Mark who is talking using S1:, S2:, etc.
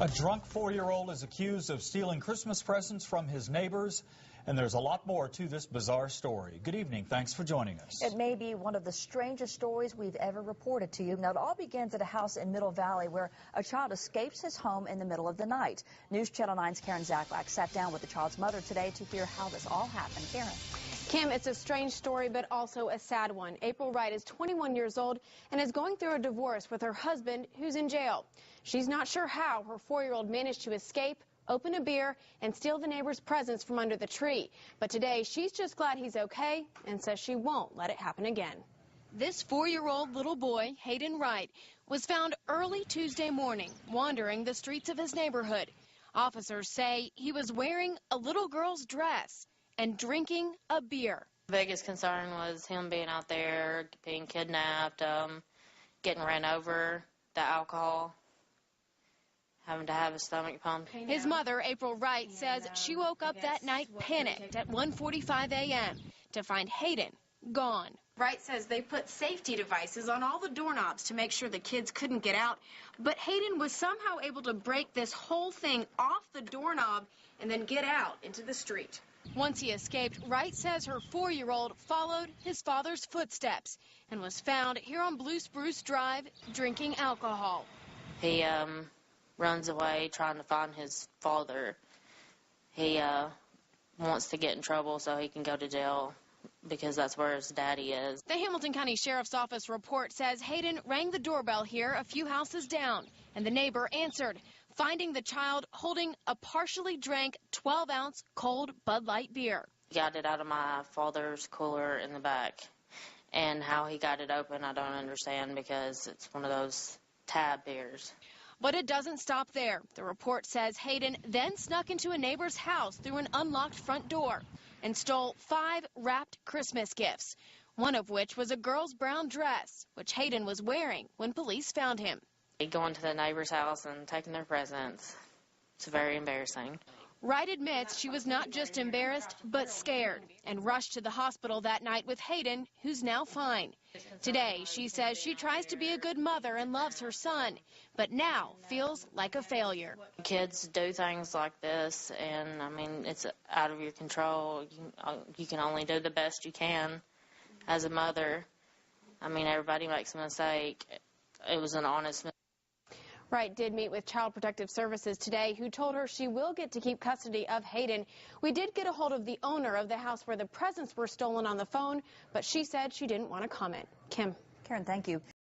S1: A drunk 4-year-old is accused of stealing Christmas presents from his neighbors, and there's a lot more to this bizarre story. Good evening. Thanks for joining us.
S2: It may be one of the strangest stories we've ever reported to you. Now, it all begins at a house in Middle Valley where a child escapes his home in the middle of the night. News Channel 9's Karen Zaklak sat down with the child's mother today to hear how this all happened. Karen.
S3: Kim, it's a strange story, but also a sad one. April Wright is 21 years old and is going through a divorce with her husband, who's in jail. She's not sure how her 4-year-old managed to escape, open a beer, and steal the neighbor's presents from under the tree. But today, she's just glad he's okay and says she won't let it happen again. This 4-year-old little boy, Hayden Wright, was found early Tuesday morning, wandering the streets of his neighborhood. Officers say he was wearing a little girl's dress and drinking a beer.
S4: The biggest concern was him being out there, being kidnapped, getting ran over, the alcohol, having to have his stomach pumped.
S3: His mother, April Wright, says she woke up that night panicked at 1:45 a.m. to find Hayden gone. Wright says they put safety devices on all the doorknobs to make sure the kids couldn't get out, but Hayden was somehow able to break this whole thing off the doorknob and then get out into the street. Once he escaped, Wright says her 4-year-old followed his father's footsteps and was found here on Blue Spruce Drive drinking alcohol.
S4: He runs away trying to find his father. He wants to get in trouble so he can go to jail because that's where his daddy is.
S3: The Hamilton County Sheriff's Office report says Hayden rang the doorbell here a few houses down, and the neighbor answered, finding the child holding a partially drank 12-ounce cold Bud Light beer.
S4: He got it out of my father's cooler in the back, and how he got it open I don't understand because it's one of those tab beers.
S3: But it doesn't stop there. The report says Hayden then snuck into a neighbor's house through an unlocked front door and stole 5 wrapped Christmas gifts, one of which was a girl's brown dress, which Hayden was wearing when police found him.
S4: Going to the neighbor's house and taking their presents. It's very embarrassing.
S3: Wright admits she was not just embarrassed, but scared, and rushed to the hospital that night with Hayden, who's now fine. Today, she says she tries to be a good mother and loves her son, but now feels like a failure.
S4: Kids do things like this, and, I mean, it's out of your control. You can only do the best you can as a mother. I mean, everybody makes a mistake. It was an honest mistake.
S3: Wright did meet with Child Protective Services today, who told her she will get to keep custody of Hayden. We did get a hold of the owner of the house where the presents were stolen on the phone, but she said she didn't want to comment. Kim.
S2: Karen, thank you.